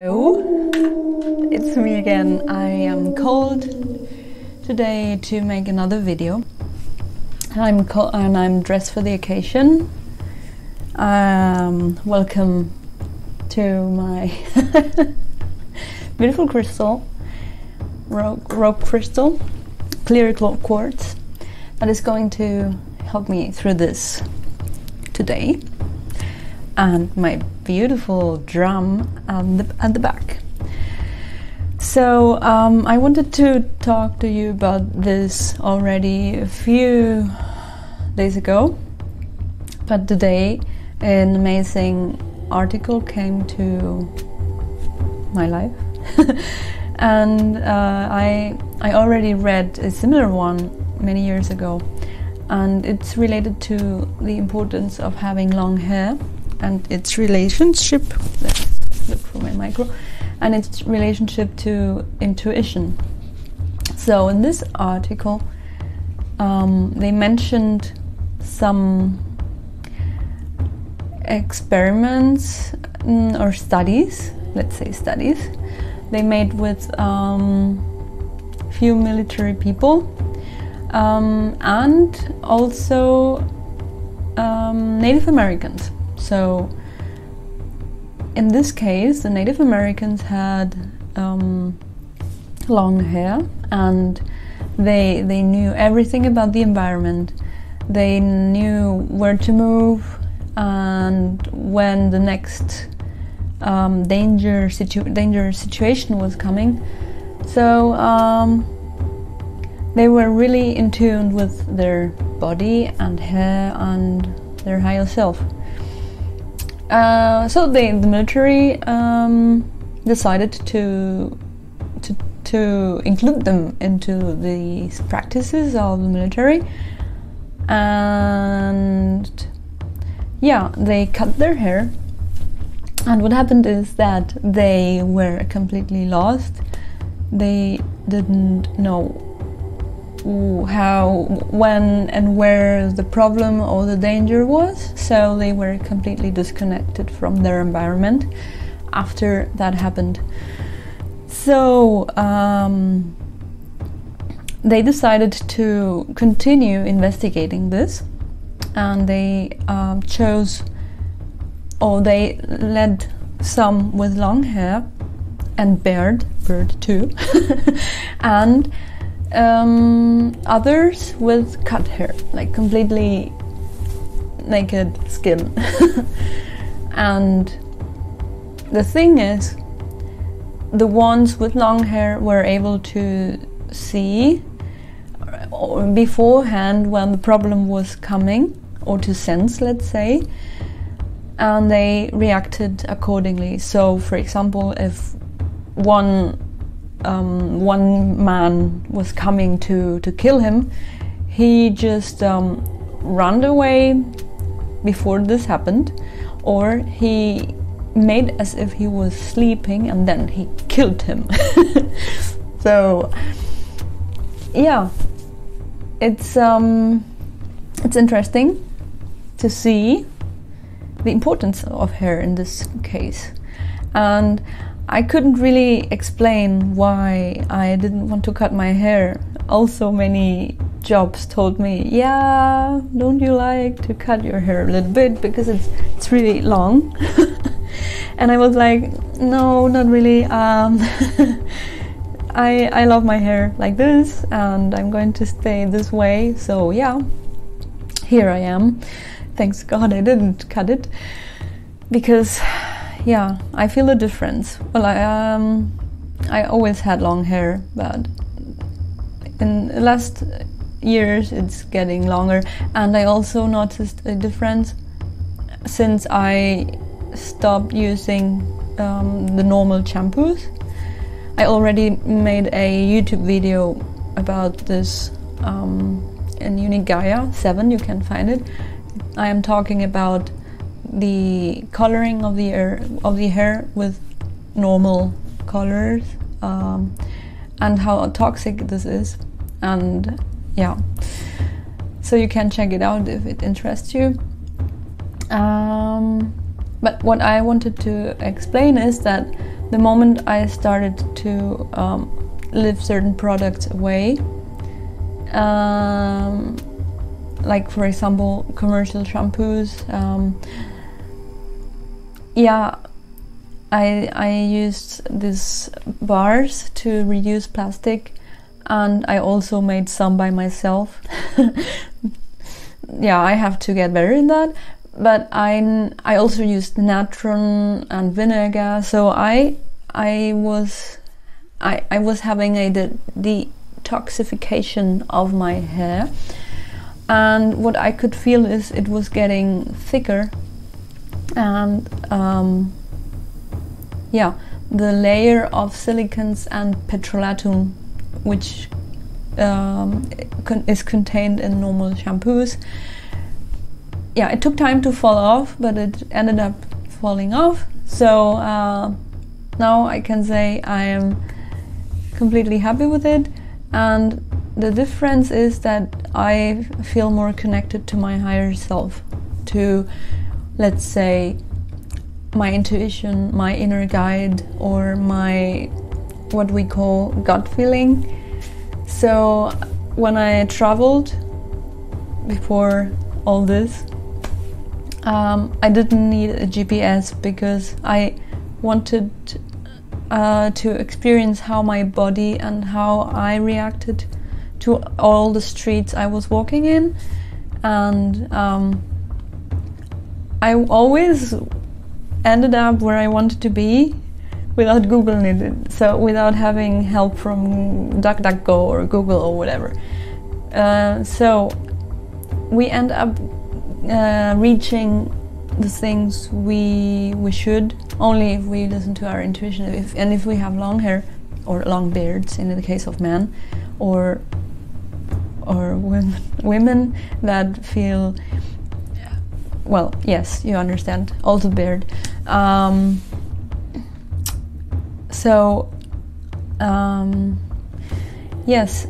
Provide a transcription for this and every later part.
Hello, it's me again. I am called today to make another video. I'm dressed for the occasion. Welcome to my beautiful crystal, rock crystal, clear quartz, that is going to help me through this today. And my beautiful drum at the back. So I wanted to talk to you about this already a few days ago, but today an amazing article came to my life and I already read a similar one many years ago, and it's related to the importance of having long hair and its relationship, let's look for my micro, and its relationship to intuition. So in this article they mentioned some experiments or studies, let's say studies, they made with few military people and also Native Americans. So in this case, the Native Americans had long hair, and they knew everything about the environment. They knew where to move and when the next dangerous situation was coming. So they were really in tune with their body and hair and their higher self. So the military decided to include them into these practices of the military, and yeah, they cut their hair, and what happened is that they were completely lost. They didn't know how, when and where the problem or the danger was, so they were completely disconnected from their environment after that happened. So they decided to continue investigating this, and they they led some with long hair and beard too and others with cut hair, like completely naked skin. And the thing is, the ones with long hair were able to see beforehand when the problem was coming, or to sense, let's say, and they reacted accordingly. So for example, if one man was coming to kill him, he just ran away before this happened, or he made as if he was sleeping and then he killed him. So yeah, it's interesting to see the importance of hair in this case. And I couldn't really explain why I didn't want to cut my hair. Also, many jobs told me, yeah, don't you like to cut your hair a little bit because it's really long? And I was like, no, not really. I love my hair like this, and I'm going to stay this way. So yeah, here I am. Thanks God I didn't cut it, because yeah, I feel a difference. Well, I always had long hair, but in the last years it's getting longer, and I also noticed a difference since I stopped using the normal shampoos. I already made a YouTube video about this in Unique Gaia 7, you can find it. I am talking about the coloring of the hair with normal colors, and how toxic this is, and yeah, so you can check it out if it interests you. But what I wanted to explain is that the moment I started to live certain products away, like for example commercial shampoos, yeah, I used these bars to reduce plastic, and I also made some by myself. Yeah, I have to get better in that. But I also used natron and vinegar, so I was having a detoxification of my hair, and what I could feel is it was getting thicker, and yeah, the layer of silicons and petrolatum, which is contained in normal shampoos. Yeah, it took time to fall off, but it ended up falling off. So now I can say I am completely happy with it, and the difference is that I feel more connected to my higher self, to, let's say, my intuition, my inner guide, or my what we call gut feeling. So when I traveled before all this, I didn't need a GPS because I wanted to experience how my body and how I reacted to all the streets I was walking in, and I always ended up where I wanted to be without Googling it, so without having help from DuckDuckGo or Google or whatever. So we end up reaching the things we should only if we listen to our intuition, and if we have long hair or long beards in the case of men, or women that feel, well, yes, you understand, also beard. Yes,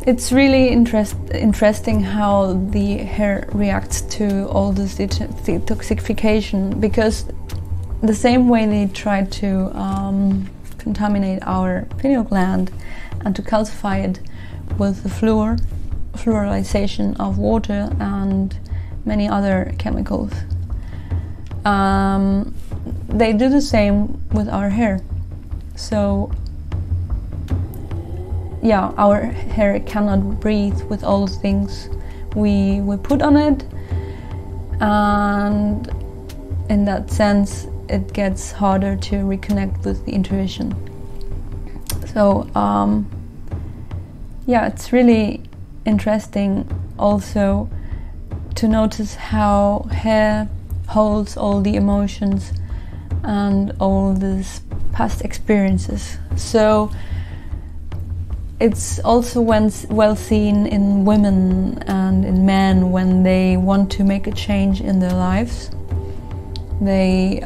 it's really interesting how the hair reacts to all this detoxification, because the same way they try to contaminate our pineal gland and to calcify it with the fluorization of water and many other chemicals, they do the same with our hair. So yeah, our hair cannot breathe with all the things we put on it, and in that sense it gets harder to reconnect with the intuition. So yeah, it's really interesting also to notice how hair holds all the emotions and all these past experiences. So it's also well seen in women and in men when they want to make a change in their lives. They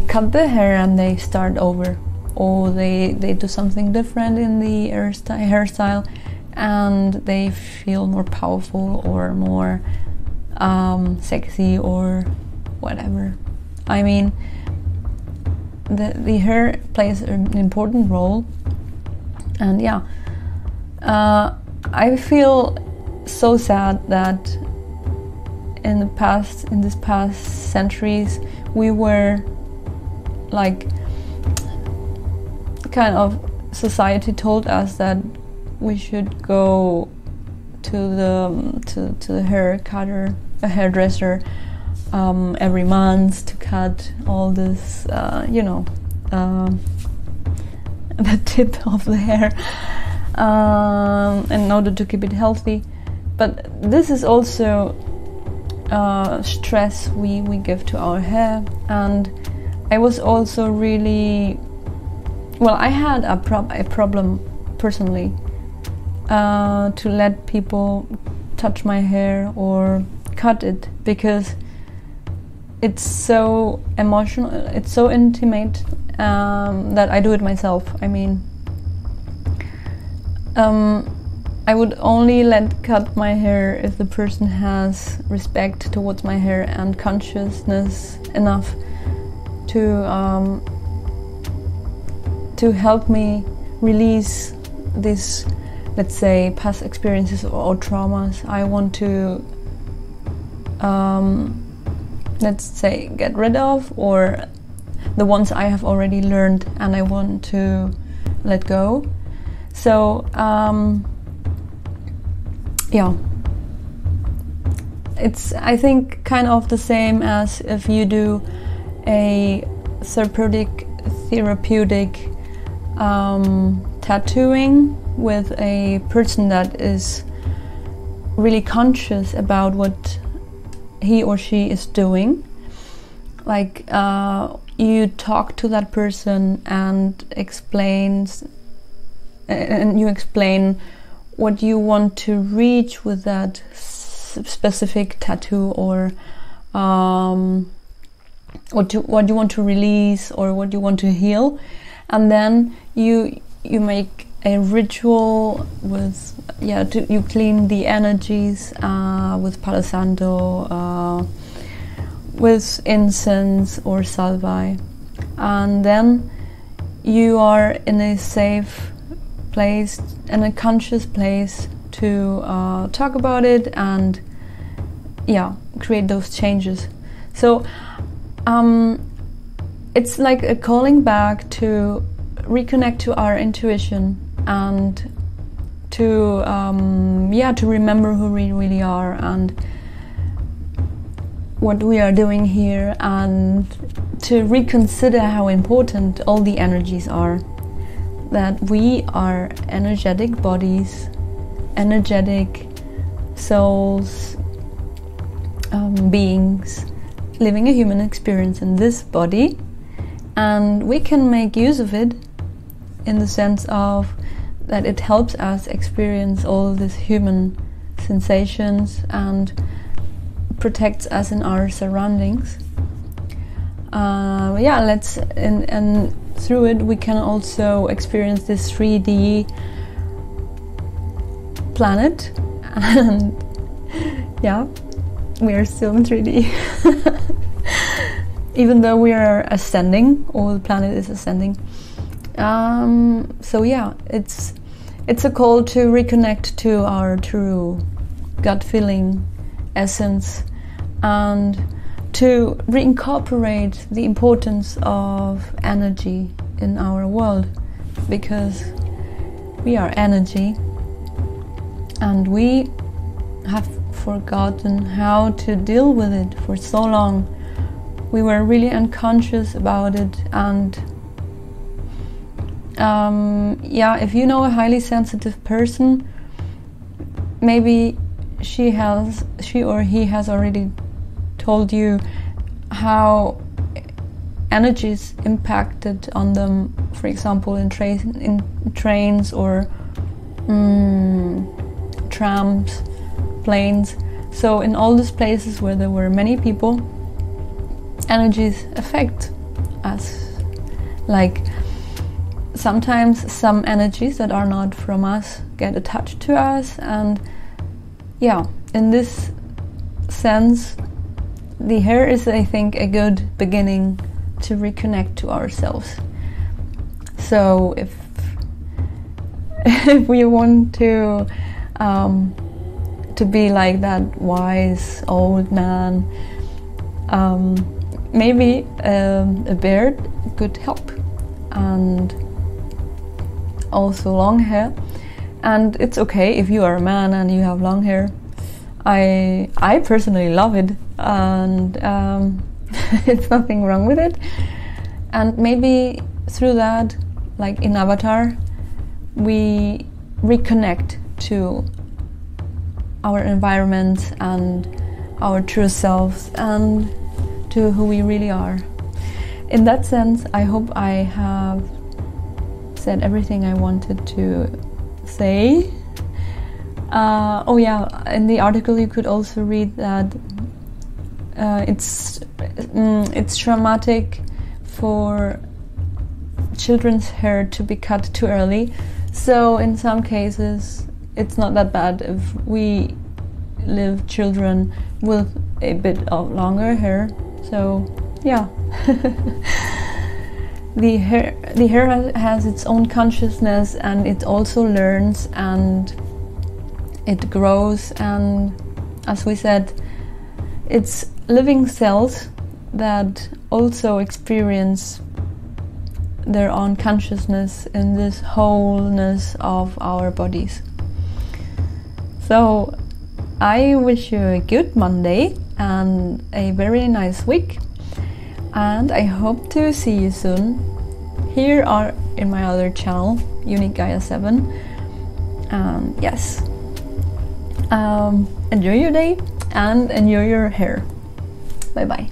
cut their hair and they start over, or they do something different in the hairstyle, and they feel more powerful or more sexy or whatever. I mean, the hair plays an important role. And yeah, I feel so sad that in these past centuries, we were like, kind of, society told us that we should go to the hairdresser every month to cut all this, the tip of the hair in order to keep it healthy. But this is also stress we give to our hair. And I was also really, well, I had a problem personally to let people touch my hair or cut it, because it's so emotional, it's so intimate, that I do it myself. I mean, I would only let cut my hair if the person has respect towards my hair and consciousness enough to help me release this, let's say, past experiences or traumas. I want to, let's say, get rid of, or the ones I have already learned and I want to let go. So, yeah, it's, I think, kind of the same as if you do a therapeutic tattooing with a person that is really conscious about what he or she is doing. Like, you talk to that person and you explain what you want to reach with that specific tattoo, or what you want to release, or what you want to heal, and then you make a ritual with, you clean the energies with Palo Santo, with incense or salvia, and then you are in a safe place, in a conscious place, to talk about it and create those changes. So it's like a calling back to reconnect to our intuition and to remember who we really are and what we are doing here, and to reconsider how important all the energies are. That we are energetic bodies, energetic souls, beings living a human experience in this body, and we can make use of it in the sense of that it helps us experience all these human sensations and protects us in our surroundings. And through it we can also experience this 3D planet, and we are still in 3D. Even though we are ascending, or the planet is ascending. It's a call to reconnect to our true gut feeling essence, and to reincorporate the importance of energy in our world, because we are energy and we have forgotten how to deal with it for so long. We were really unconscious about it, and if you know a highly sensitive person, maybe she or he has already told you how energies impacted on them, for example in trains or trams, planes. So in all these places where there were many people, energies affect us. Like, sometimes some energies that are not from us get attached to us, and in this sense the hair is, I think, a good beginning to reconnect to ourselves. So if we want to be like that wise old man, maybe a beard could help, and also long hair. And it's okay if you are a man and you have long hair. I personally love it, and it's nothing wrong with it. And maybe through that, like in Avatar, we reconnect to our environment and our true selves and to who we really are. In that sense, I hope I have said everything I wanted to say. In the article you could also read that it's traumatic for children's hair to be cut too early. So in some cases it's not that bad if we live children with a bit of longer hair. So yeah. The hair has its own consciousness, and it also learns and it grows, and as we said, it's living cells that also experience their own consciousness in this wholeness of our bodies. So I wish you a good Monday and a very nice week, and I hope to see you soon here or in my other channel, Unique Gaia 7. Yes, enjoy your day and enjoy your hair. Bye bye.